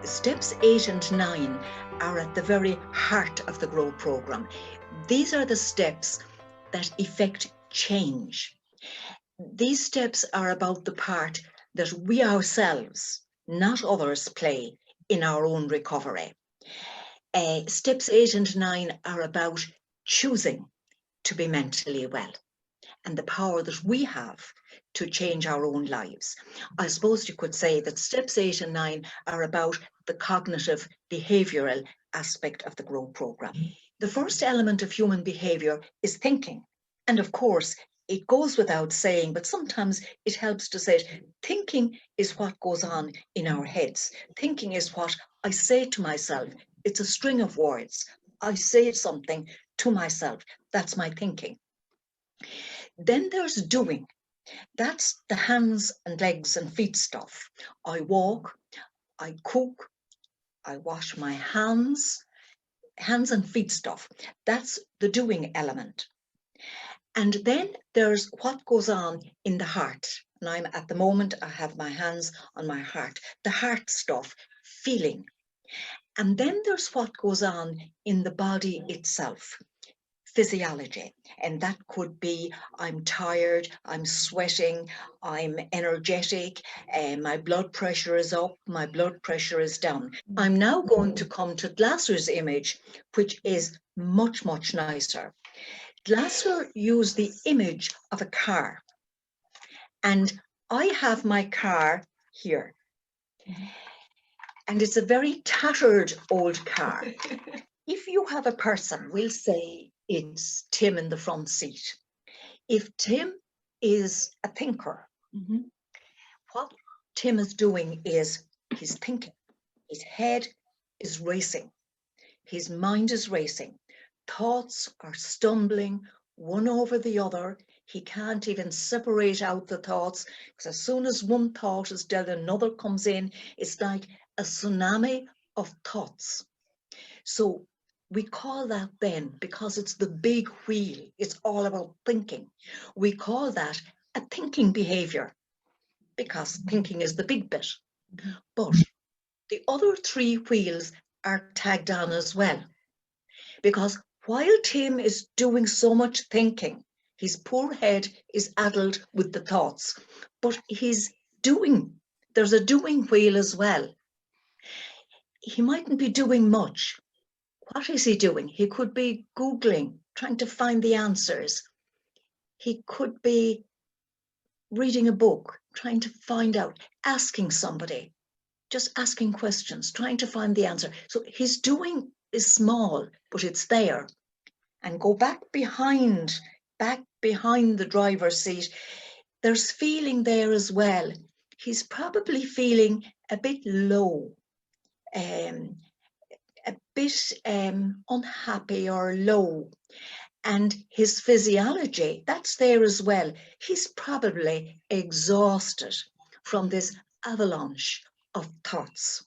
Steps 8 and 9 are at the very heart of the GROW program. These are the steps that effect change. These steps are about the part that we ourselves, not others, play in our own recovery. Steps 8 and 9 are about choosing to be mentally well and the power that we have to change our own lives. I suppose you could say that steps 8 and 9 are about the cognitive behavioral aspect of the GROW program. The first element of human behavior is thinking. And of course, it goes without saying, but sometimes it helps to say it. Thinking is what goes on in our heads. Thinking is what I say to myself. It's a string of words. I say something to myself. That's my thinking. Then there's doing. That's the hands and legs and feet stuff. I walk, I cook, I wash my hands and feet stuff. That's the doing element. And then there's what goes on in the heart. And I'm at the moment, I have my hands on my heart, the heart stuff, feeling. And then there's what goes on in the body itself. Physiology, and that could be I'm tired, I'm sweating, I'm energetic, my blood pressure is up, my blood pressure is down. I'm now going to come to Glasser's image, which is much, much nicer. Glasser used the image of a car, and I have my car here, and it's a very tattered old car. If you have a person, we'll say it's Tim in the front seat. If Tim is a thinker, what Tim is doing is he's thinking. His head is racing. His mind is racing. Thoughts are stumbling one over the other. He can't even separate out the thoughts, because as soon as one thought is dealt, another comes in. It's like a tsunami of thoughts. So we call that then, because it's the big wheel, it's all about thinking. We call that a thinking behavior, because thinking is the big bit. But the other three wheels are tagged on as well. Because while Tim is doing so much thinking, his poor head is addled with the thoughts, but he's doing, there's a doing wheel as well. He mightn't be doing much. What is he doing? He could be Googling, trying to find the answers. He could be reading a book, trying to find out, asking somebody, just asking questions, trying to find the answer. So his doing is small, but it's there. And go back behind the driver's seat. There's feeling there as well. He's probably feeling a bit low, a bit unhappy or low. And his physiology, that's there as well. He's probably exhausted from this avalanche of thoughts.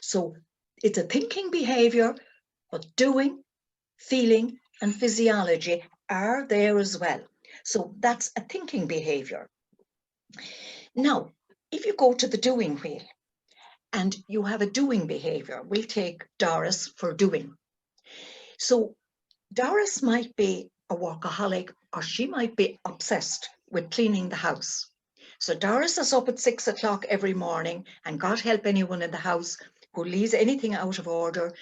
So it's a thinking behavior, but doing, feeling, and physiology are there as well. So that's a thinking behavior. Now, if you go to the doing wheel, and you have a doing behavior, we'll take Doris for doing. So Doris might be a workaholic, or she might be obsessed with cleaning the house. So Doris is up at 6 o'clock every morning, and God help anyone in the house who leaves anything out of order.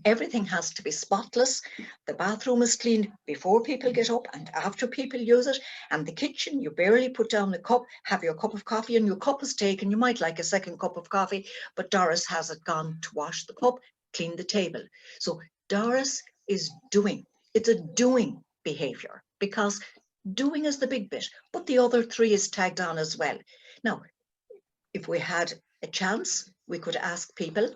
Everything has to be spotless. The bathroom is cleaned before people get up and after people use it. And the kitchen, you barely put down a cup, have your cup of coffee, and your cup is taken. You might like a second cup of coffee, but Doris hasn't gone to wash the cup, clean the table. So Doris is doing. It's a doing behavior, because doing is the big bit, but the other three is tagged on as well. Now, if we had a chance, we could ask people,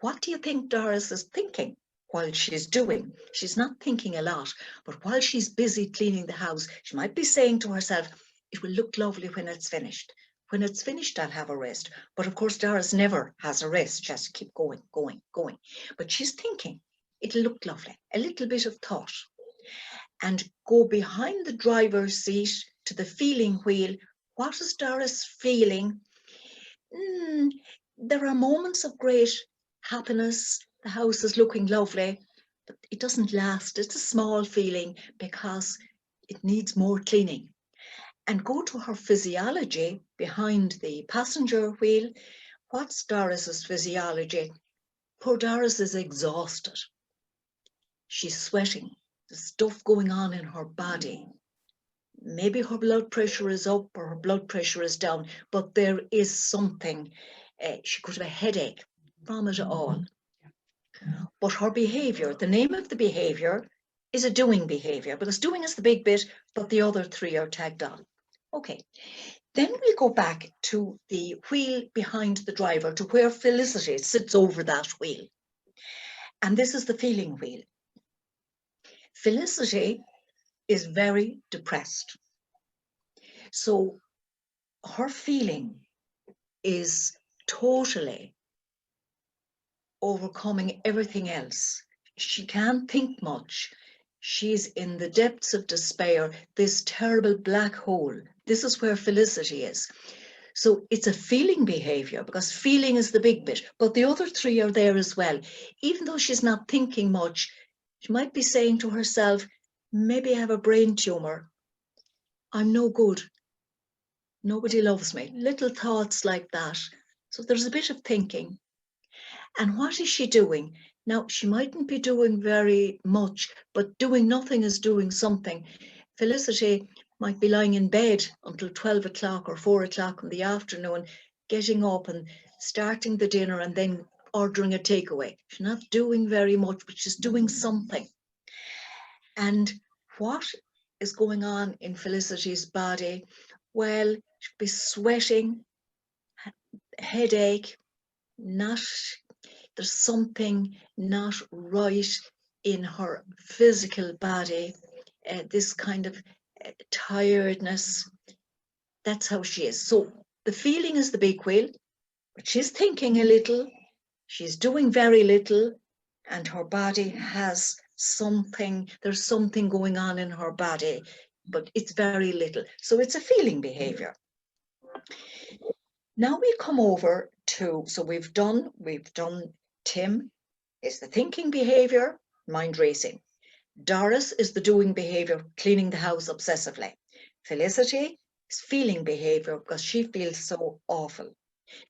what do you think Doris is thinking while she's doing? She's not thinking a lot, but while she's busy cleaning the house, she might be saying to herself, it will look lovely when it's finished. When it's finished, I'll have a rest. But of course, Doris never has a rest, just keep going, going, going. But she's thinking, it'll look lovely, a little bit of thought. And go behind the driver's seat to the feeling wheel. What is Doris feeling? There are moments of great happiness. The house is looking lovely, but it doesn't last. It's a small feeling because it needs more cleaning. And go to her physiology behind the passenger wheel. What's Doris's physiology? Poor Doris is exhausted. She's sweating. There's stuff going on in her body. Maybe her blood pressure is up or her blood pressure is down, but there is something. She could have a headache from it all. But her behavior, the name of the behavior is a doing behavior, because doing is the big bit, but the other three are tagged on. Okay, then we'll go back to the wheel behind the driver, to where Felicity sits over that wheel. And this is the feeling wheel. Felicity is very depressed. So her feeling is totally overcoming everything else. She can't think much. She's in the depths of despair, this terrible black hole. This is where Felicity is. So it's a feeling behavior, because feeling is the big bit, but the other three are there as well. Even though she's not thinking much, she might be saying to herself, maybe I have a brain tumor. I'm no good. Nobody loves me. Little thoughts like that. So there's a bit of thinking. And what is she doing? Now, she mightn't be doing very much, but doing nothing is doing something. Felicity might be lying in bed until 12 o'clock or 4 o'clock in the afternoon, getting up and starting the dinner and then ordering a takeaway. She's not doing very much, but she's doing something. And what is going on in Felicity's body? Well, she'll be sweating, headache, there's something not right in her physical body, this kind of tiredness. That's how she is. So the feeling is the big wheel, but she's thinking a little, she's doing very little, and her body has something, there's something going on in her body, but it's very little. So it's a feeling behavior. Now we come over to, so we've done Tim is the thinking behavior, mind racing. Doris is the doing behavior, cleaning the house obsessively. Felicity is feeling behavior, because she feels so awful.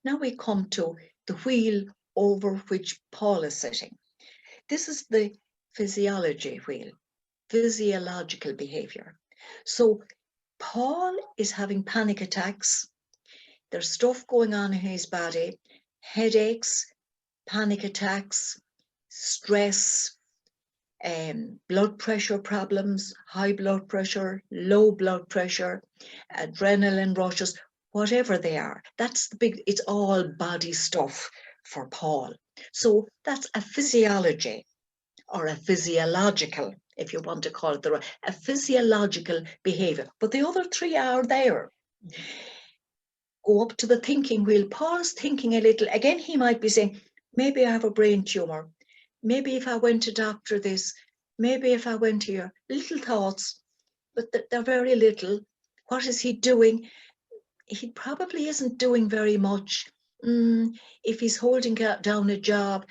Now we come to the wheel over which Paul is sitting. This is the physiology wheel, physiological behavior. So Paul is having panic attacks. There's stuff going on in his body, headaches, panic attacks, stress, blood pressure problems, high blood pressure, low blood pressure, adrenaline rushes, whatever they are. That's the big, it's all body stuff for Paul. So that's a physiology, or a physiological, if you want to call it a physiological behavior. But the other three are there. Go up to the thinking wheel. Paul's thinking a little. Again, he might be saying, maybe I have a brain tumor. Maybe if I went to doctor this, maybe if I went here. Little thoughts, but they're very little. What is he doing? He probably isn't doing very much. If he's holding down a job,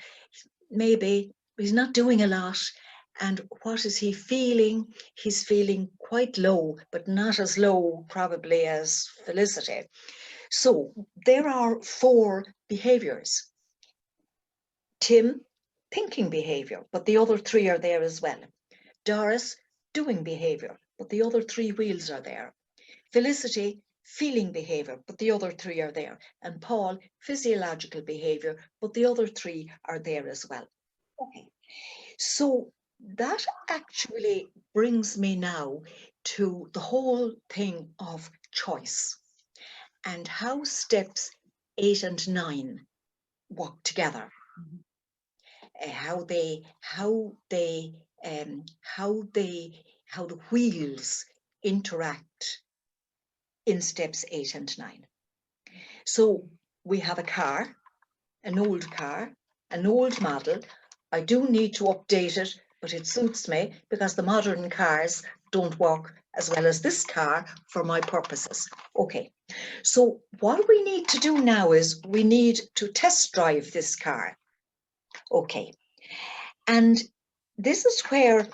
maybe, but he's not doing a lot. And what is he feeling? He's feeling quite low, but not as low probably as Felicity. So there are 4 behaviors. Tim, thinking behavior, but the other 3 are there as well. Doris, doing behavior, but the other 3 wheels are there. Felicity, feeling behavior, but the other 3 are there. And Paul, physiological behavior, but the other 3 are there as well. Okay, so that actually brings me now to the whole thing of choice, and how steps 8 and 9 work together. How the wheels interact in steps 8 and 9. So we have a car, an old model. I do need to update it, but it suits me because the modern cars don't work as well as this car for my purposes. Okay, so what we need to do now is we need to test drive this car. Okay, and this is where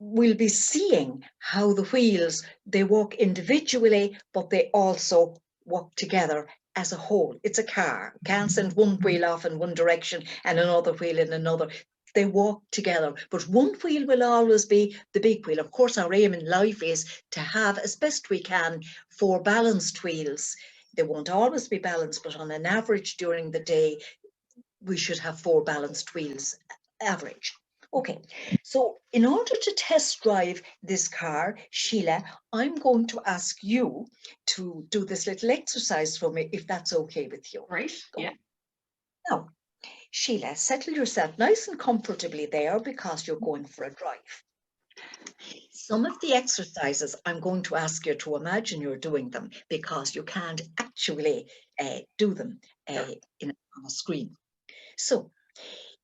we'll be seeing how the wheels, they work individually, but they also work together as a whole. It's a car. Can't send one wheel off in one direction and another wheel in another. They walk together, but one wheel will always be the big wheel. Of course, our aim in life is to have, as best we can, 4 balanced wheels. They won't always be balanced, but on an average during the day, we should have 4 balanced wheels, average. Okay, so in order to test drive this car, Sheila, I'm going to ask you to do this little exercise for me, if that's okay with you. Right, yeah. Now, Sheila, settle yourself nice and comfortably there because you're going for a drive. Some of the exercises I'm going to ask you to imagine you're doing them because you can't actually do them on a screen. So,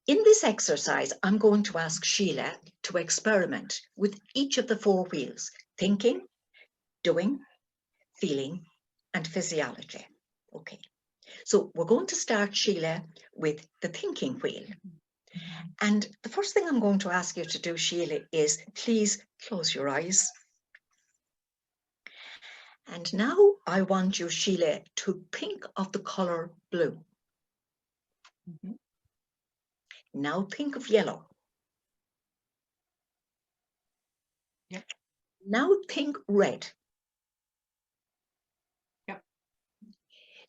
in this exercise, I'm going to ask Sheila to experiment with each of the 4 wheels: thinking, doing, feeling, and physiology. Okay, so we're going to start, Sheila, with the thinking wheel. And the first thing I'm going to ask you to do, Sheila, is please close your eyes. And now I want you, Sheila, to think of the color blue. Mm-hmm. Now think of yellow. Yep. Now think red. Yep.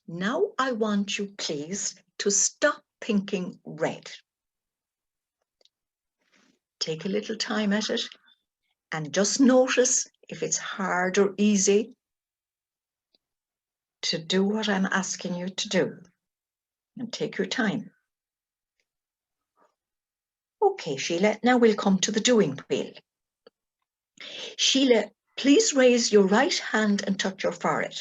Now I want you, please, to stop thinking red. Take a little time at it and just notice if it's hard or easy to do what I'm asking you to do. And take your time. Okay, Sheila, now we'll come to the doing wheel. Sheila, please raise your right hand and touch your forehead.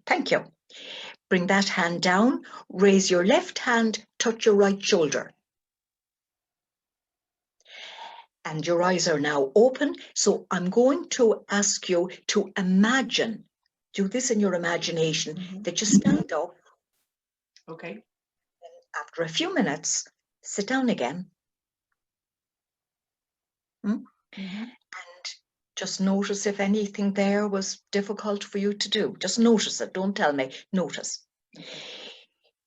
Thank you. Bring that hand down, raise your left hand, touch your right shoulder. And your eyes are now open, so I'm going to ask you to imagine, do this in your imagination, that you stand up. Okay. After a few minutes, sit down again. And just notice if anything there was difficult for you to do. Just notice it, don't tell me, notice.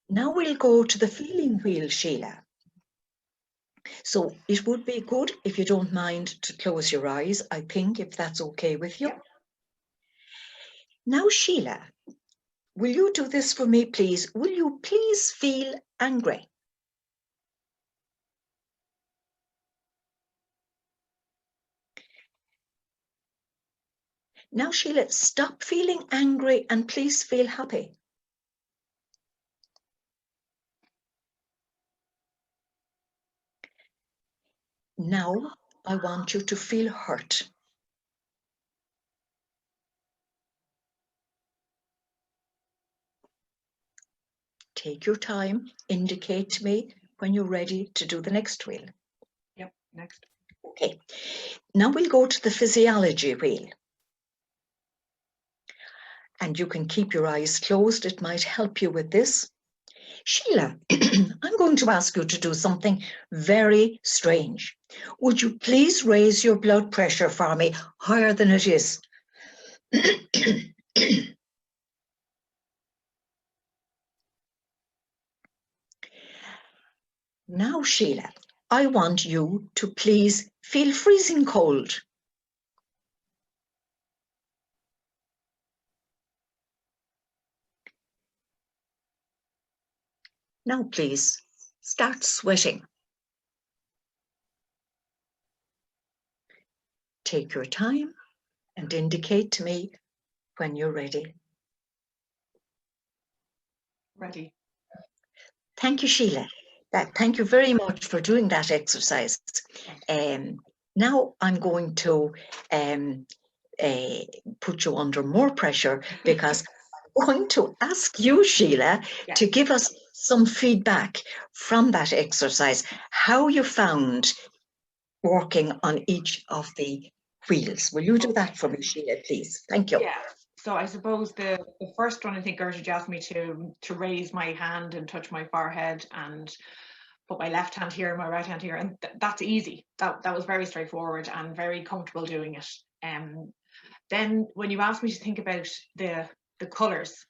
Now we'll go to the feeling wheel, Sheila. So it would be good, if you don't mind, to close your eyes, I think, if that's okay with you. Yeah. Now, Sheila, will you do this for me, please? Will you please feel angry? Now, Sheila, stop feeling angry and please feel happy. Now, I want you to feel hurt. Take your time, indicate to me when you're ready to do the next wheel. Yep, next. Okay, now we'll go to the physiology wheel. And you can keep your eyes closed, it might help you with this. Sheila, I'm going to ask you to do something very strange. Would you please raise your blood pressure for me higher than it is? Now, Sheila, I want you to please feel freezing cold. Now, please, start sweating. Take your time and indicate to me when you're ready. Ready. Thank you, Sheila. Thank you very much for doing that exercise. Now I'm going to put you under more pressure because I'm going to ask you, Sheila, to give us some feedback from that exercise, how you found working on each of the wheels. Will you do that for me, Sheila, please? Thank you. Yeah. So I suppose the first one, I think Gertrude asked me to raise my hand and touch my forehead and put my left hand here and my right hand here, and that's easy. That was very straightforward and very comfortable doing it. Then when you asked me to think about the colours,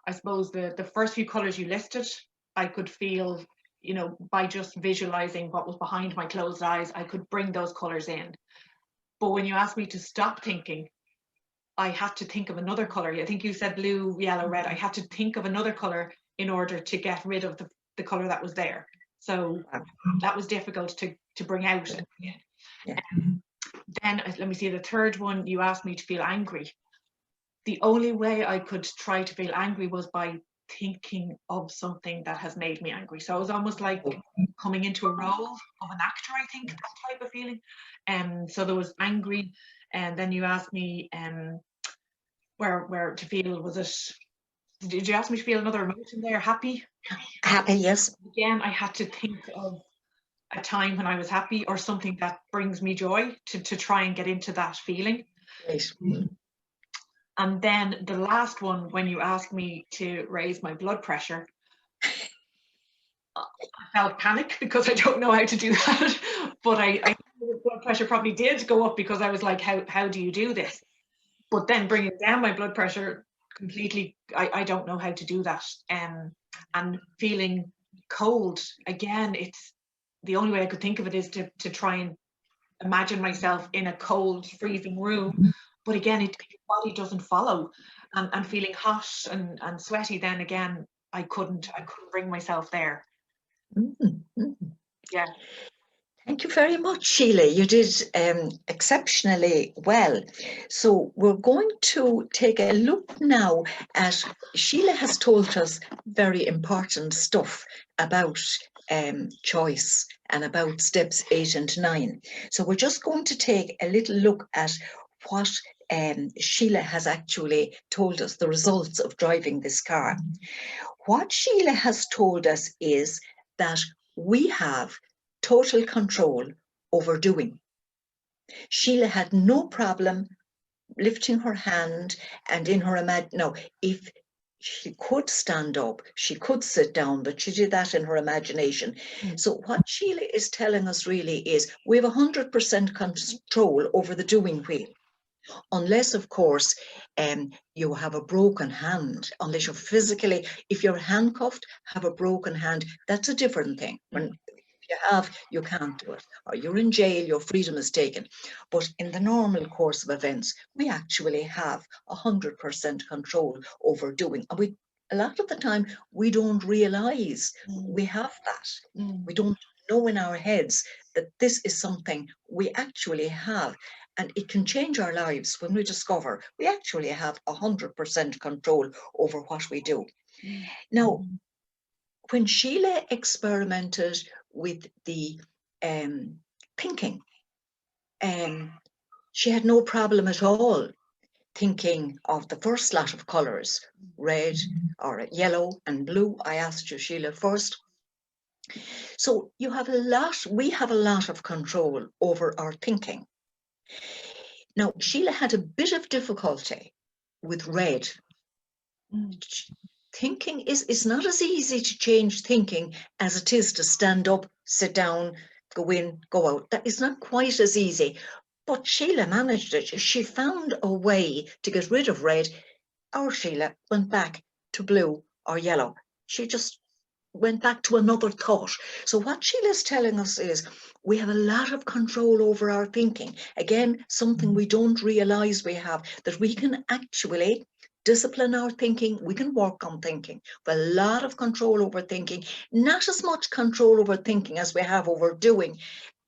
I suppose the first few colours you listed, I could feel, you know, by just visualising what was behind my closed eyes, I could bring those colours in. But when you asked me to stop thinking, I had to think of another colour. I think you said blue, yellow, red. I had to think of another colour in order to get rid of the colour that was there. So that was difficult to bring out. Yeah. Then let me see, the third one, you asked me to feel angry. The only way I could try to feel angry was by thinking of something that has made me angry. So it was almost like coming into a role of an actor, I think, that type of feeling. So there was angry, and then you asked me where to feel, was it, did you ask me to feel another emotion there? Happy? Happy, yes. Again, I had to think of a time when I was happy or something that brings me joy to try and get into that feeling. Great. And then the last one, when you asked me to raise my blood pressure, I felt panic because I don't know how to do that. But I knew the blood pressure probably did go up because I was like, how do you do this? But then bringing down my blood pressure completely, I don't know how to do that. And feeling cold, again, it's the only way I could think of it is to try and imagine myself in a cold, freezing room. But again, your body doesn't follow. And feeling hot and sweaty, then again, I couldn't bring myself there. Yeah. Thank you very much, Sheila. You did exceptionally well. So we're going to take a look now at, Sheila has told us very important stuff about choice and about steps 8 and 9. So we're just going to take a little look at what Sheila has actually told us, the results of driving this car. What Sheila has told us is that we have total control over doing. Sheila had no problem lifting her hand and in her if she could stand up, she could sit down, but she did that in her imagination. So what Sheila is telling us really is we have 100% control over the doing wheel. Unless, of course, you have a broken hand, unless you're physically, if you're handcuffed, have a broken hand, that's a different thing. When you can't do it, or you're in jail, your freedom is taken. But in the normal course of events, we actually have 100% control over doing. And a lot of the time, we don't realize we have that. We don't know in our heads that this is something we actually have. And it can change our lives when we discover we actually have 100% control over what we do. Now, when Sheila experimented with the thinking, she had no problem at all thinking of the first lot of colours, red or yellow and blue. I asked you, Sheila, first. So we have a lot of control over our thinking. Now, Sheila had a bit of difficulty with red. Thinking is not as easy to change thinking as it is to stand up, sit down, go in, go out. That is not quite as easy. But Sheila managed it. She found a way to get rid of red. Our Sheila went back to blue or yellow. She just went back to another thought. So what Sheila's telling us is we have a lot of control over our thinking. Again, something we don't realize we have, that we can actually discipline our thinking. We can work on thinking. We have a lot of control over thinking, not as much control over thinking as we have over doing.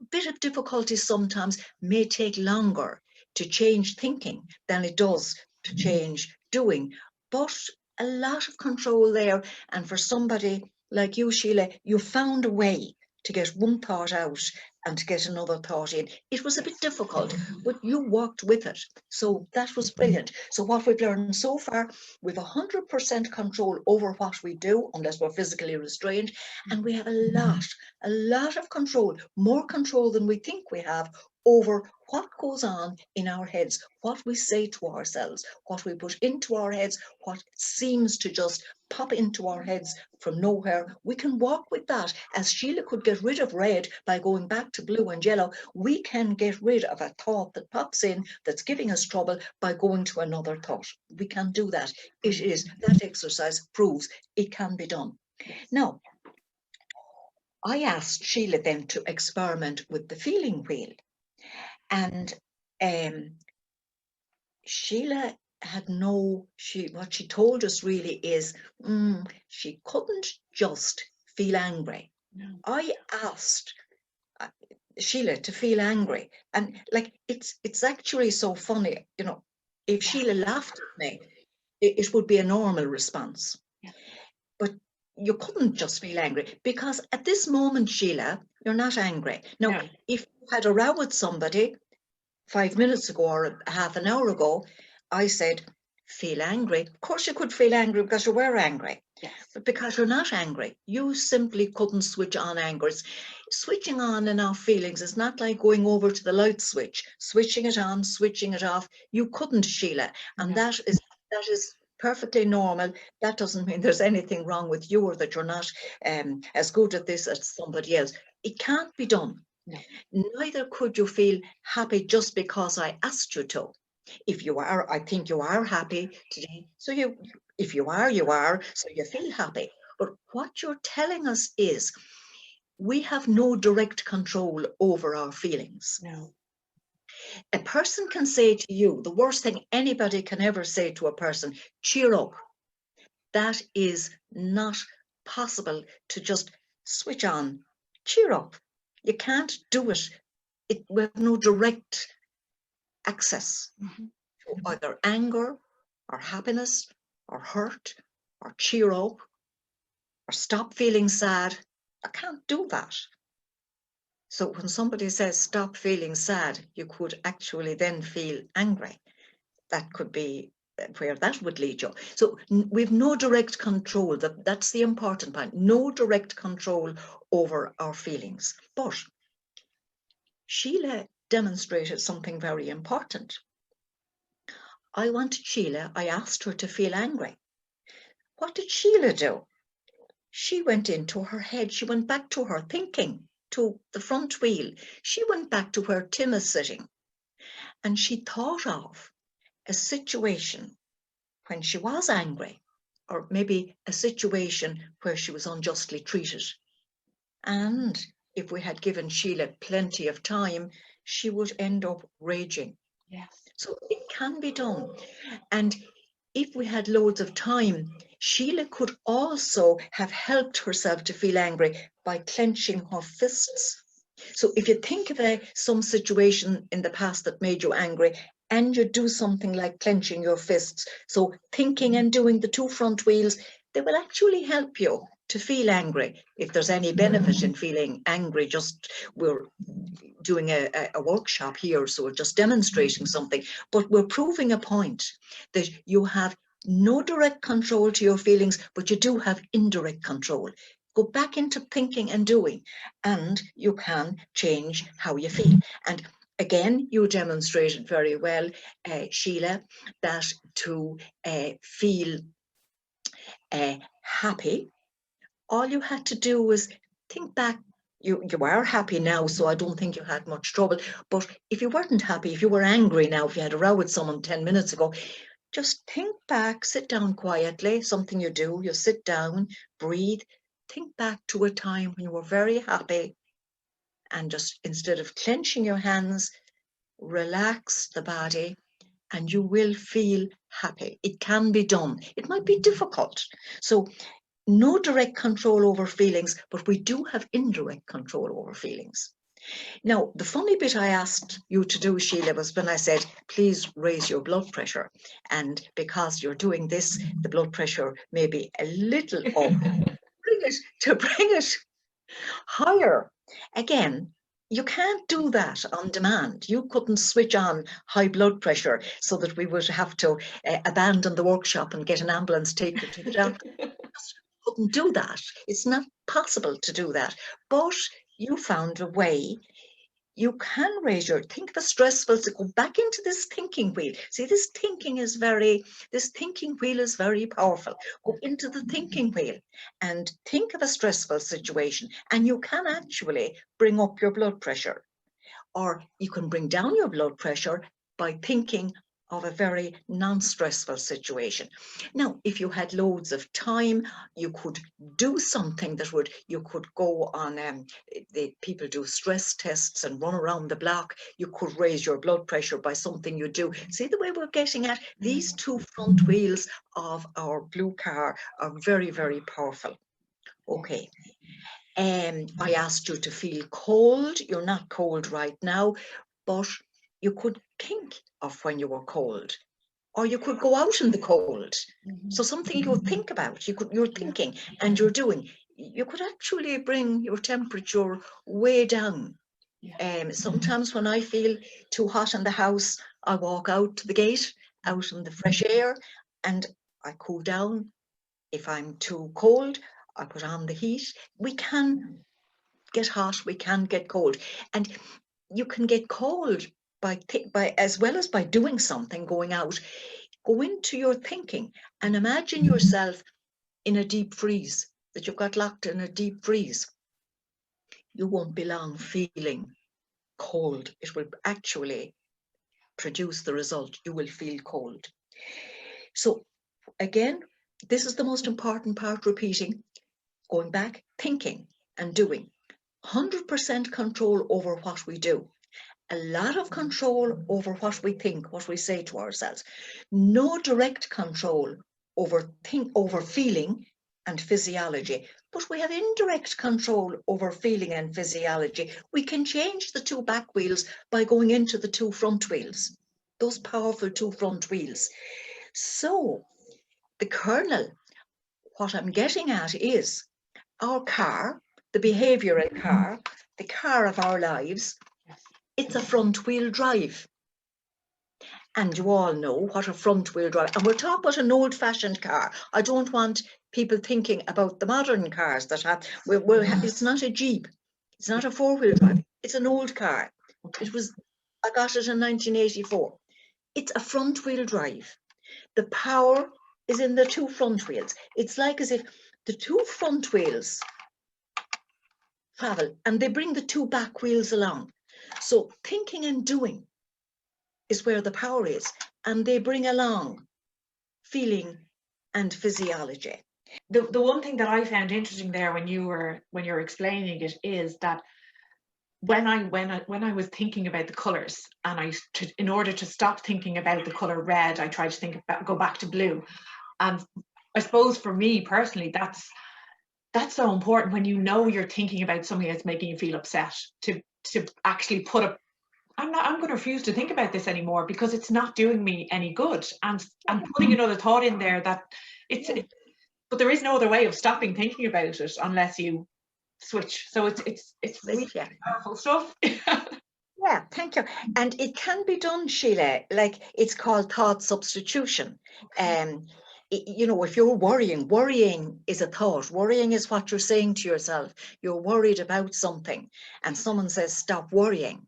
A bit of difficulty sometimes may take longer to change thinking than it does to change doing, but a lot of control there. And for somebody like you, Sheila, you found a way to get one thought out and to get another thought in. It was a bit difficult, but you walked with it. So that was brilliant. So what we've learned so far, we've 100% control over what we do, unless we're physically restrained. And we have a lot of control, more control than we think we have, over what goes on in our heads, what we say to ourselves, what we put into our heads, what seems to just pop into our heads from nowhere. We can walk with that. As Sheila could get rid of red by going back to blue and yellow, we can get rid of a thought that pops in that's giving us trouble by going to another thought. We can do that. That exercise proves it can be done. Now, I asked Sheila then to experiment with the feeling wheel. And Sheila had what she told us really is she couldn't just feel angry. No. I asked Sheila to feel angry, and like it's actually so funny, you know, if Sheila laughed at me, it would be a normal response. Yeah. But you couldn't just feel angry, because at this moment, Sheila, you're not angry. Now, no. If you had a row with somebody 5 minutes ago or half an hour ago, I said, feel angry. Of course you could feel angry because you were angry. Yes. But because you're not angry, you simply couldn't switch on anger. Switching on and off feelings is not like going over to the light switch, switching it on, switching it off. You couldn't, Sheila. And no. that is perfectly normal. That doesn't mean there's anything wrong with you or that you're not as good at this as somebody else. It can't be done. No. Neither could you feel happy just because I asked you to. If you are, I think you are happy today. So if you are, so you feel happy. But what you're telling us is we have no direct control over our feelings. No. A person can say to you, the worst thing anybody can ever say to a person, cheer up. That is not possible to just switch on, cheer up. You can't do it. We have no direct access to either anger or happiness or hurt or cheer up or stop feeling sad. I can't do that. So when somebody says stop feeling sad, you could actually then feel angry. That could be where that would lead you. So we've no direct control. That's the important point. No direct control over our feelings. But Sheila demonstrated something very important. I asked her to feel angry. What did Sheila do? She went into her head. She went back to her thinking, to the front wheel. She went back to where Tim is sitting. And she thought of a situation when she was angry, or maybe a situation where she was unjustly treated. And if we had given Sheila plenty of time, she would end up raging. Yes. So it can be done. And if we had loads of time, Sheila could also have helped herself to feel angry by clenching her fists. So if you think of some situation in the past that made you angry, and you do something like clenching your fists, so thinking and doing the two front wheels, they will actually help you to feel angry. If there's any benefit in feeling angry, we're doing a workshop here, so we're just demonstrating something, but we're proving a point that you have no direct control to your feelings, but you do have indirect control. Go back into thinking and doing, and you can change how you feel. And again, you demonstrated very well, Sheila, that to feel happy, all you had to do was think back. You are happy now, so I don't think you had much trouble. But if you weren't happy, if you were angry now, if you had a row with someone 10 minutes ago, just think back, sit down quietly, something you do, you sit down, breathe, think back to a time when you were very happy, and just instead of clenching your hands, relax the body, and you will feel happy. It can be done. It might be difficult. So no direct control over feelings, but we do have indirect control over feelings. Now, the funny bit I asked you to do, Sheila, was when I said, please raise your blood pressure. And because you're doing this, the blood pressure may be a little up. Bring it higher. Again, you can't do that on demand. You couldn't switch on high blood pressure so that we would have to abandon the workshop and get an ambulance to take you to the doctor. Couldn't do that. It's not possible to do that. But you found a way. You can raise your, think of a stressful, go back into this thinking wheel. See, this thinking wheel is very powerful. Go into the thinking wheel and think of a stressful situation, and you can actually bring up your blood pressure, or you can bring down your blood pressure by thinking of a very non-stressful situation. Now, if you had loads of time, you could do something that would, you could go on, people do stress tests and run around the block. You could raise your blood pressure by something you do. See the way we're getting at? These two front wheels of our blue car are very, very powerful. Okay. I asked you to feel cold. You're not cold right now, but you could think of when you were cold, or you could go out in the cold. So something you would think about, you're thinking and you're doing, you could actually bring your temperature way down. Sometimes when I feel too hot in the house, I walk out to the gate, out in the fresh air, and I cool down. If I'm too cold, I put on the heat. We can get hot, we can get cold, and you can get cold by as well as by doing something, going out. Go into your thinking and imagine yourself in a deep freeze, that you've got locked in a deep freeze. You won't be long feeling cold. It will actually produce the result. You will feel cold. So again, this is the most important part, repeating, going back, thinking and doing. 100% control over what we do. A lot of control over what we think, what we say to ourselves. No direct control over feeling and physiology, but we have indirect control over feeling and physiology. We can change the two back wheels by going into the two front wheels, those powerful two front wheels. So the kernel, what I'm getting at is our car, the behavioral car, the car of our lives, it's a front wheel drive. And you all know what a front wheel drive, and we're talking about an old fashioned car. I don't want people thinking about the modern cars that have, it's not a Jeep, it's not a 4-wheel drive, it's an old car. I got it in 1984. It's a front wheel drive. The power is in the two front wheels. It's like as if the two front wheels travel and they bring the two back wheels along. So thinking and doing is where the power is, and they bring along feeling and physiology. The one thing that I found interesting there when you're explaining it is that when I was thinking about the colors, and in order to stop thinking about the color red, I tried to go back to blue. And I suppose for me personally, that's so important when you know you're thinking about something that's making you feel upset, to actually put I'm going to refuse to think about this anymore because it's not doing me any good, and putting another thought in there that but there is no other way of stopping thinking about it unless you switch. So it's really powerful stuff. Yeah, thank you. And it can be done, Sheila, like it's called thought substitution. You know, if you're worrying is a thought. Worrying is what you're saying to yourself. You're worried about something and someone says, stop worrying.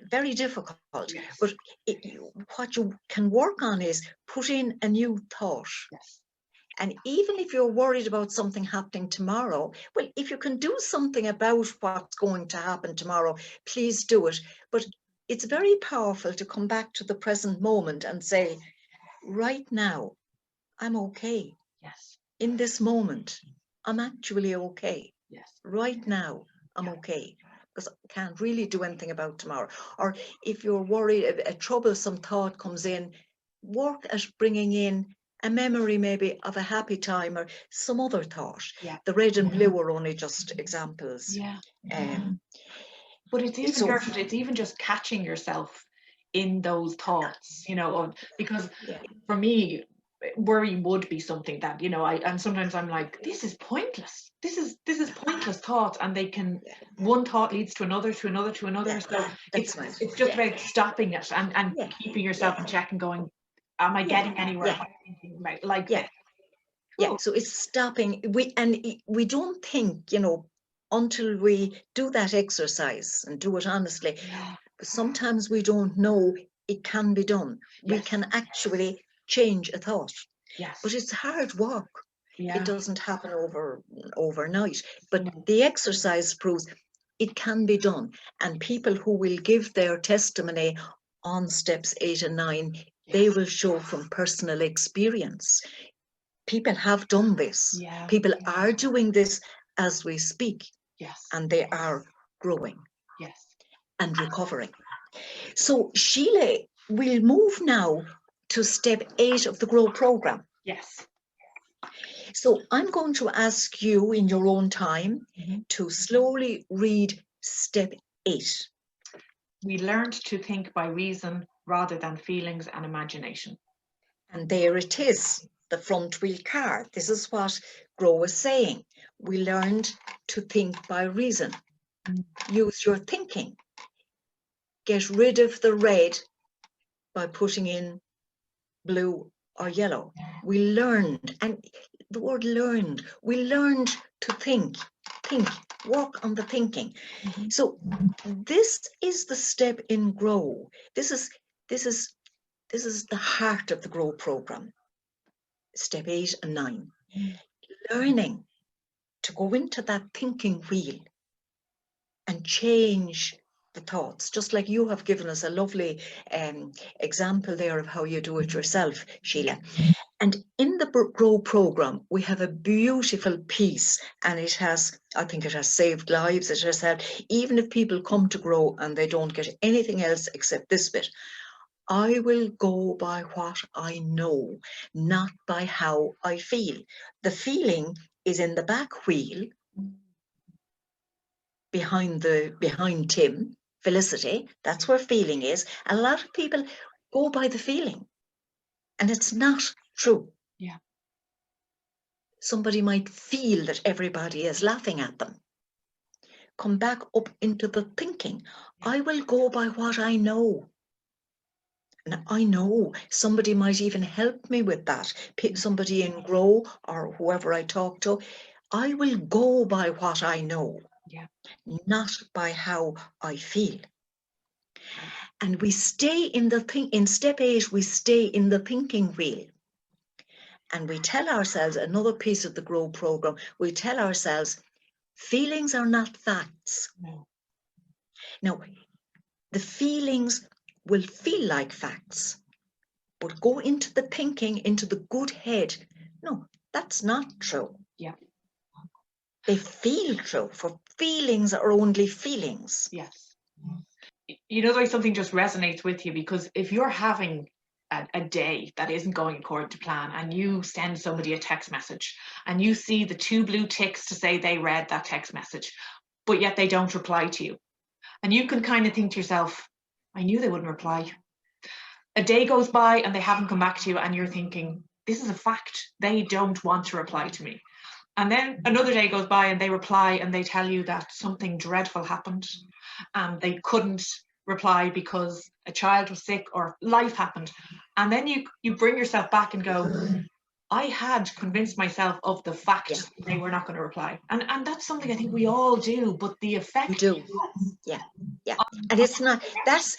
Very difficult. Yes. But what you can work on is put in a new thought. Yes. And even if you're worried about something happening tomorrow, well, if you can do something about what's going to happen tomorrow, please do it. But it's very powerful to come back to the present moment and say, right now, I'm okay. Yes. In this moment, I'm actually okay. Yes. Right now, I'm okay. Because I can't really do anything about tomorrow. Or if you're worried, a troublesome thought comes in, work at bringing in a memory maybe of a happy time or some other thought. Yeah. The red and blue are only just examples. Yeah. But it's even, Gertrude, it's even just catching yourself in those thoughts, you know, because for me, worry would be something that, you know, and sometimes I'm like, this is pointless. This is pointless thoughts, and they can, one thought leads to another, to another, to another. Yeah, So that's right. it's just about stopping it and Yeah, keeping yourself in check and going, am I getting anywhere? yeah, Am I thinking about like yeah. this? Yeah, Cool. so it's stopping. We don't think, until we do that exercise and do it honestly. Yeah. Sometimes we don't know it can be done. We Yes. can actually change a thought, Yes. but it's hard work. Yeah. It doesn't happen overnight. But No. the exercise proves it can be done. And people who will give their testimony on steps 8 and 9, they Yes. will show from personal experience. People have done this. Yeah. People are doing this as we speak, Yes. and they are growing Yes. and recovering. So Sheila, we'll move now to step 8 of the GROW program. Yes. So I'm going to ask you in your own time to slowly read step 8. We learned to think by reason rather than feelings and imagination. And there it is, the front wheel car. This is what GROW is saying. We learned to think by reason. Use your thinking. Get rid of the red by putting in blue or yellow. We learned, and the word learned, we learned to think, work on the thinking. So this is the step in GROW. This is the heart of the GROW program. Step 8 and 9. Learning to go into that thinking wheel and change the thoughts, just like you have given us a lovely example there of how you do it yourself, Sheila. And in the GROW program, we have a beautiful piece, and it has, I think it has saved lives. It has had, even if people come to GROW and they don't get anything else except this bit, I will go by what I know, not by how I feel. The feeling is in the back wheel behind Tim, Felicity. That's where feeling is. A lot of people go by the feeling, and it's not true. Yeah. Somebody might feel that everybody is laughing at them. Come back up into the thinking. I will go by what I know. And I know somebody might even help me with that. Somebody in GROW or whoever I talk to. I will go by what I know, not by how I feel. And we stay in step 8, we stay in the thinking wheel. And we tell ourselves, another piece of the GROW program, we tell ourselves, feelings are not facts. No. Now, the feelings will feel like facts, but go into the thinking, into the good head. No, that's not true. Yeah. They feel true, for feelings are only feelings. Yes. You know, there's something just resonates with you, because if you're having a day that isn't going according to plan, and you send somebody a text message and you see the 2 blue ticks to say they read that text message, but yet they don't reply to you, and you can kind of think to yourself, I knew they wouldn't reply. A day goes by and they haven't come back to you, and you're thinking, this is a fact, they don't want to reply to me. And then another day goes by and they reply and they tell you that something dreadful happened and they couldn't reply because a child was sick or life happened. And then you bring yourself back and go, I had convinced myself of the fact they were not going to reply. And that's something I think we all do, but the effect. We do. Yeah. And it's not, that's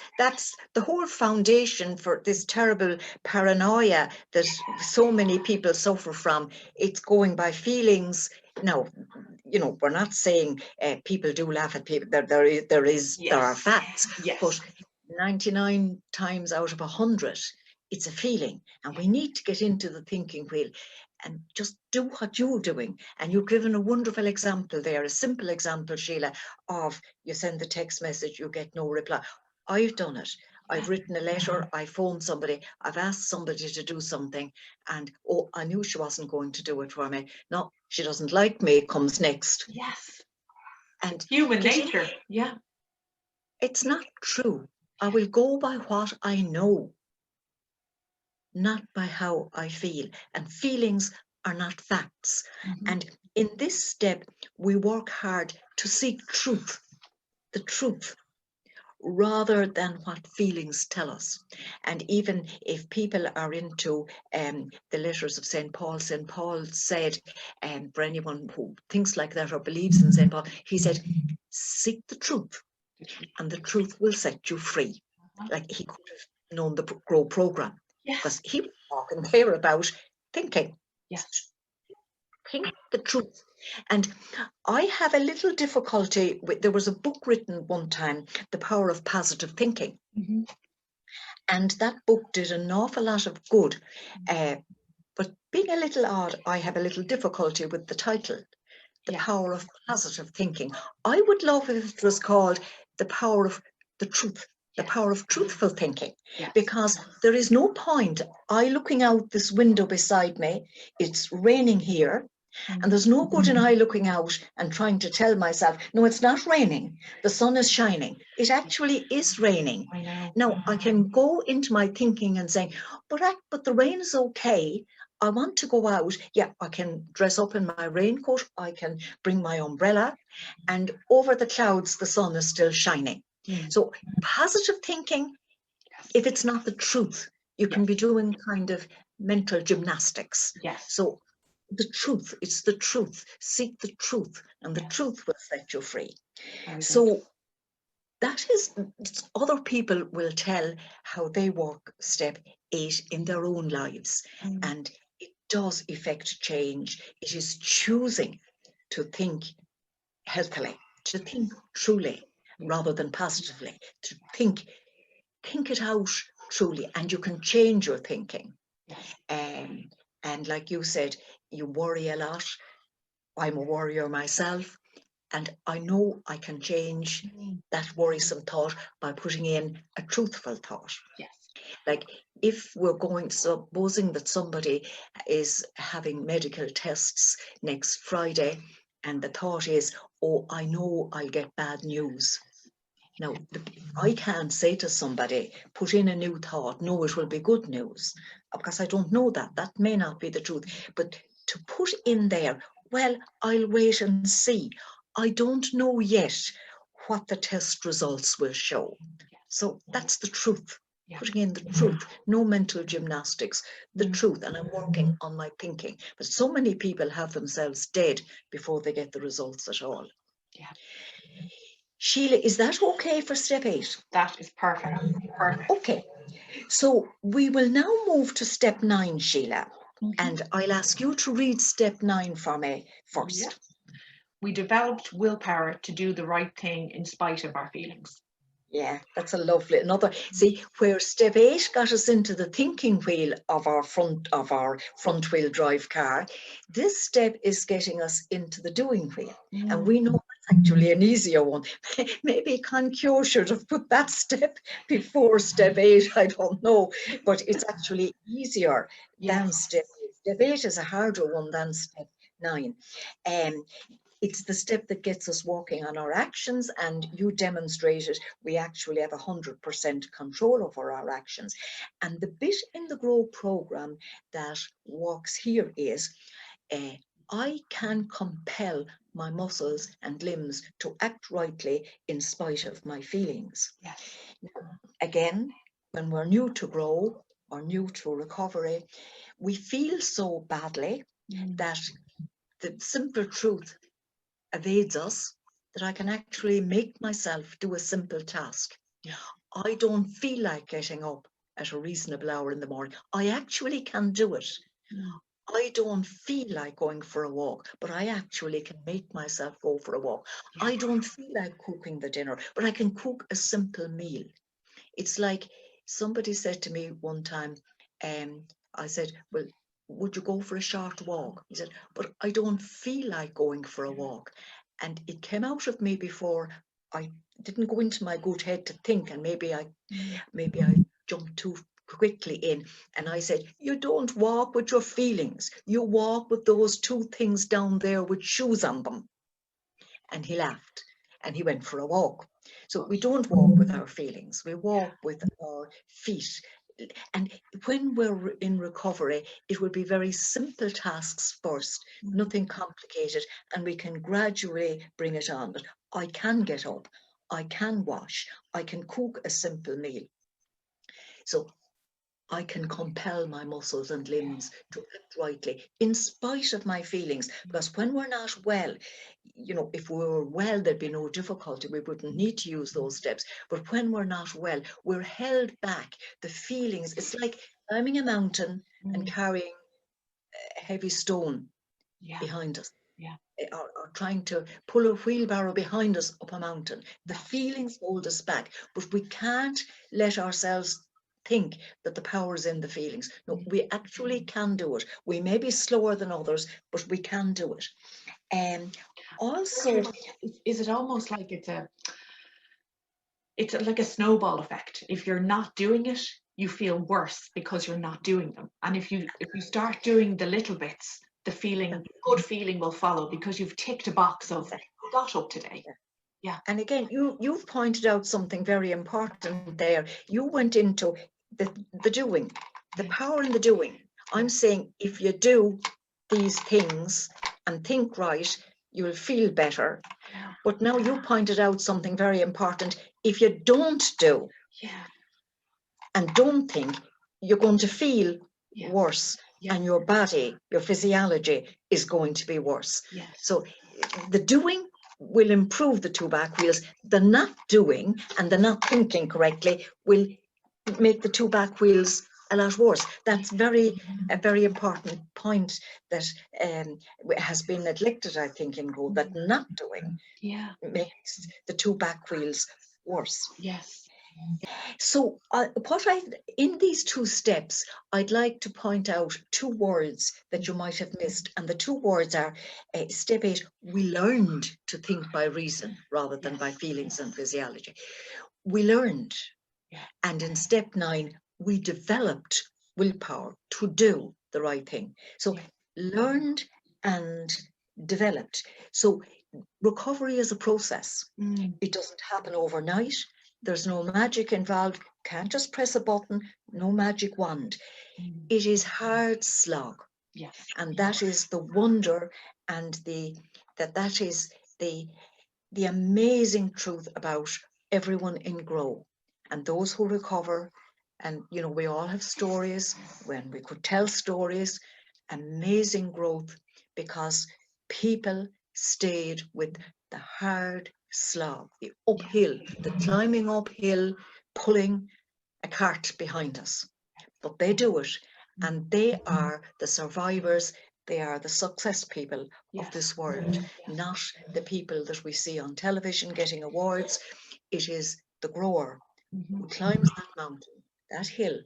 the whole foundation for this terrible paranoia that so many people suffer from. It's going by feelings. Now, we're not saying people do laugh at people. There are facts, but 99 times out of 100, it's a feeling, and we need to get into the thinking wheel and just do what you're doing. And you've given a wonderful example there, a simple example, Sheila, of you send the text message, you get no reply. I've done it. I've written a letter, I phoned somebody, I've asked somebody to do something, and I knew she wasn't going to do it for me. No, she doesn't like me, comes next. Yes. And human nature. Yeah. It's not true. I will go by what I know. not by how I feel. And feelings are not facts. And in this step, we work hard to seek truth, the truth, rather than what feelings tell us. And even if people are into the letters of St. Paul said, for anyone who thinks like that or believes in St. Paul, he said, seek the truth and the truth will set you free. Like he could have known the GROW program, because he was talking there about thinking. Yes. Think the truth. And I have a little difficulty with, there was a book written one time, The Power of Positive Thinking. And that book did an awful lot of good. But being a little odd, I have a little difficulty with the title, The Power of Positive Thinking. I would love if it was called The Power of the Truth, the Power of Truthful Thinking, because there is no point I looking out this window beside me, it's raining here, and there's no good in I looking out and trying to tell myself, no, it's not raining, the sun is shining. It actually is raining. I know. Now, I can go into my thinking and say, but the rain is okay. I want to go out. Yeah, I can dress up in my raincoat. I can bring my umbrella. And over the clouds, the sun is still shining. So positive thinking, if it's not the truth, you can be doing kind of mental gymnastics. So the truth, it's the truth. Seek the truth, and the truth will set you free. So that is, other people will tell how they work step 8 in their own lives. And it does affect change. It is choosing to think healthily, to think truly rather than positively, to think it out truly, and you can change your thinking. And like you said, you worry a lot. I'm a worrier myself, and I know I can change that worrisome thought by putting in a truthful thought. Like if we're going, supposing that somebody is having medical tests next Friday, and the thought is, oh, I know I'll get bad news. Now, I can't say to somebody, put in a new thought, no, it will be good news, because I don't know that. That may not be the truth. But to put in there, well, I'll wait and see. I don't know yet what the test results will show. So that's the truth. Putting in the truth, no mental gymnastics, the truth. And I'm working on my thinking. But so many people have themselves dead before they get the results at all. Sheila, is that okay for step 8? That is perfect. Perfect. Okay, so we will now move to step 9, Sheila, and I'll ask you to read step 9 for me first. We developed willpower to do the right thing in spite of our feelings. Yeah, that's a lovely, another, see, where step 8 got us into the thinking wheel of our front wheel drive car, this step is getting us into the doing wheel. And we know that's actually an easier one. Maybe Concure should have put that step before step 8, I don't know, but it's actually easier than step 8. Step 8 is a harder one than step 9. It's the step that gets us walking on our actions, and you demonstrated we actually have 100% control over our actions. And the bit in the GROW program that works here is, I can compel my muscles and limbs to act rightly in spite of my feelings. Again, when we're new to GROW or new to recovery, we feel so badly that the simple truth evades us, that I can actually make myself do a simple task. I don't feel like getting up at a reasonable hour in the morning. I actually can do it. I don't feel like going for a walk, but I actually can make myself go for a walk. I don't feel like cooking the dinner, but I can cook a simple meal. It's like somebody said to me one time, I said, well, would you go for a short walk? He said, but I don't feel like going for a walk. And it came out of me before I didn't go into my good head to think, and maybe I jumped too quickly in, and I said, you don't walk with your feelings, you walk with those two things down there with shoes on them. And he laughed and he went for a walk. So we don't walk with our feelings, we walk with our feet. And when we're in recovery, it will be very simple tasks first, nothing complicated, and we can gradually bring it on. But I can get up, I can wash, I can cook a simple meal. So I can compel my muscles and limbs to act rightly in spite of my feelings. Because when we're not well, you know, if we were well, there'd be no difficulty. We wouldn't need to use those steps. But when we're not well, we're held back. The feelings, it's like climbing a mountain and carrying a heavy stone behind us. Or trying to pull a wheelbarrow behind us up a mountain. The feelings hold us back, but we can't let ourselves think that the power is in the feelings. No, we actually can do it. We may be slower than others, but we can do it. And also, is it almost like it's like a snowball effect? If you're not doing it, you feel worse because you're not doing them. And if you start doing the little bits, the good feeling will follow, because you've ticked a box of, I got up today. Yeah. And again, you've pointed out something very important there. You went into the doing, the power in the doing. I'm saying if you do these things and think right, you'll feel better. But now you pointed out something very important. If you don't do and don't think, you're going to feel worse, and your body, your physiology is going to be worse. So the doing will improve the two back wheels. The not doing and the not thinking correctly will make the two back wheels a lot worse. That's a very important point that has been neglected, I think, in Go, that not doing makes the two back wheels worse. Yes. So in these two steps, I'd like to point out two words that you might have missed. And the two words are, step 8, we learned to think by reason rather than by feelings and physiology. We learned. And in step 9, we developed willpower to do the right thing. So learned and developed. So recovery is a process. It doesn't happen overnight. There's no magic involved. Can't just press a button, no magic wand. It is hard slog. And that is the wonder, and that is the amazing truth about everyone in Grow and those who recover. And you know, we all have stories. When we could tell stories, amazing growth, because people stayed with the hard slog, the uphill, the climbing uphill, pulling a cart behind us. But they do it, and they are the survivors. They are the success people of this world, not the people that we see on television getting awards. It is the grower who climbs that mountain, that hill,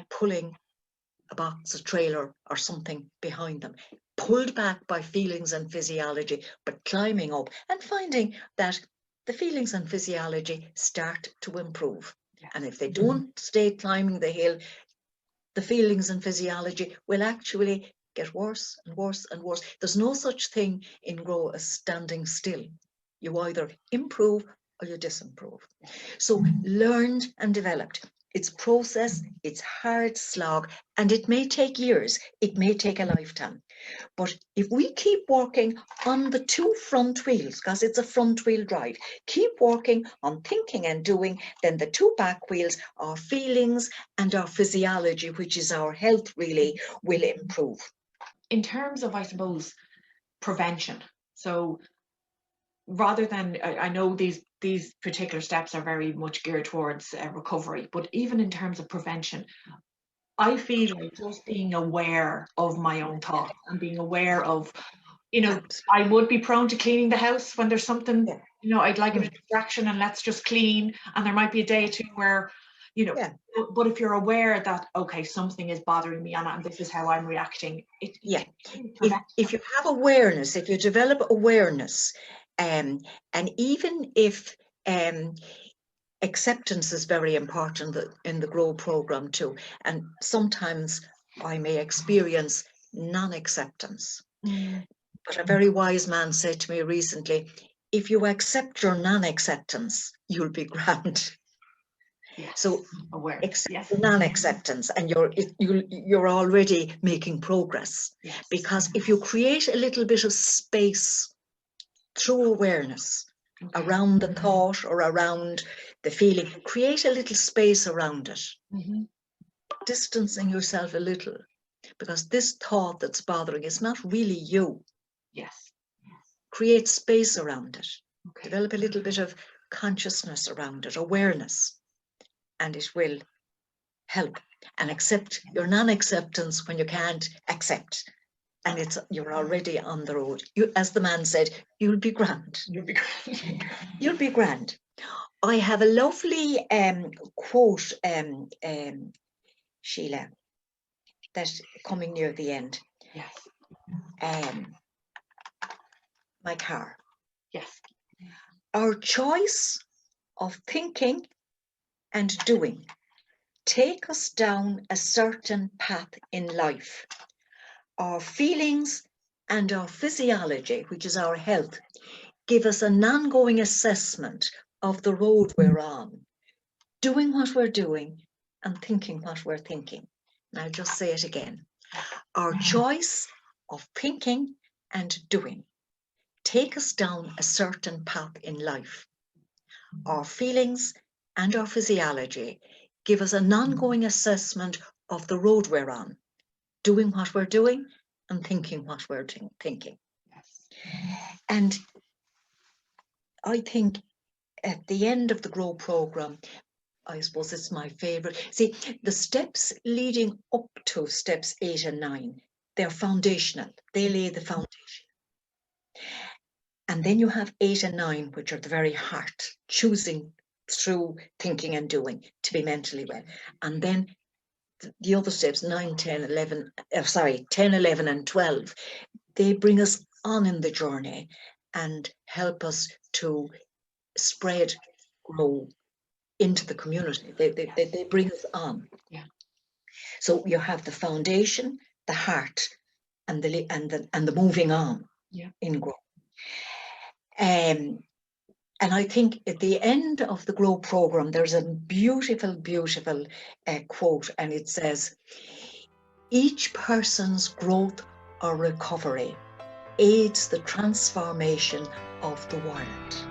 pulling a box, a trailer or something behind them, pulled back by feelings and physiology, but climbing up and finding that the feelings and physiology start to improve. And if they don't stay climbing the hill, the feelings and physiology will actually get worse and worse and worse. There's no such thing in Grow as standing still. You either improve or you disapprove. So learned and developed. It's process, it's hard slog, and it may take years, it may take a lifetime. But if we keep working on the two front wheels, because it's a front wheel drive, keep working on thinking and doing, then the two back wheels, our feelings and our physiology, which is our health, really will improve. In terms of, I suppose, prevention. So rather than, I know these particular steps are very much geared towards recovery, but even in terms of prevention, I feel like just being aware of my own thoughts and being aware of, you know, I would be prone to cleaning the house when there's something, you know, I'd like a distraction and let's just clean. And there might be a day or two where, you know, but if you're aware that, okay, something is bothering me and this is how I'm reacting. If you have awareness, if you develop awareness, and even if acceptance is very important in the Grow program too, and sometimes I may experience non-acceptance. But a very wise man said to me recently, if you accept your non-acceptance, you'll be grand. Yes. So aware. accept Yes. non-acceptance, and you're already making progress. Yes. Because if you create a little bit of space through awareness around the thought or around the feeling, create a little space around it, distancing yourself a little, because this thought that's bothering is not really you. Yes. Create space around it. Develop a little bit of consciousness around it, awareness, and it will help. And accept your non-acceptance when you can't accept. And you're already on the road. You, as the man said, you'll be grand. You'll be grand. You'll be grand. I have a lovely quote, Sheila, that's coming near the end. Yes. My car. Yes. Our choice of thinking and doing take us down a certain path in life. Our feelings and our physiology, which is our health, give us an ongoing assessment of the road we're on, doing what we're doing and thinking what we're thinking. And I'll just say it again. Our choice of thinking and doing take us down a certain path in life. Our feelings and our physiology give us an ongoing assessment of the road we're on, doing what we're doing and thinking what we're thinking. Yes. And I think at the end of the GROW program, I suppose it's my favorite. See, the steps leading up to steps 8 and 9, they're foundational. They lay the foundation. And then you have 8 and 9, which are the very heart, choosing through thinking and doing to be mentally well. And then the other steps, 9, 10, 11, 10, 11 and 12, they bring us on in the journey and help us to spread, grow into the community. They bring us on. Yeah. So you have the foundation, the heart, and the moving on. Yeah. In GROW. And I think at the end of the GROW program, there's a beautiful, beautiful quote, and it says, each person's growth or recovery aids the transformation of the world.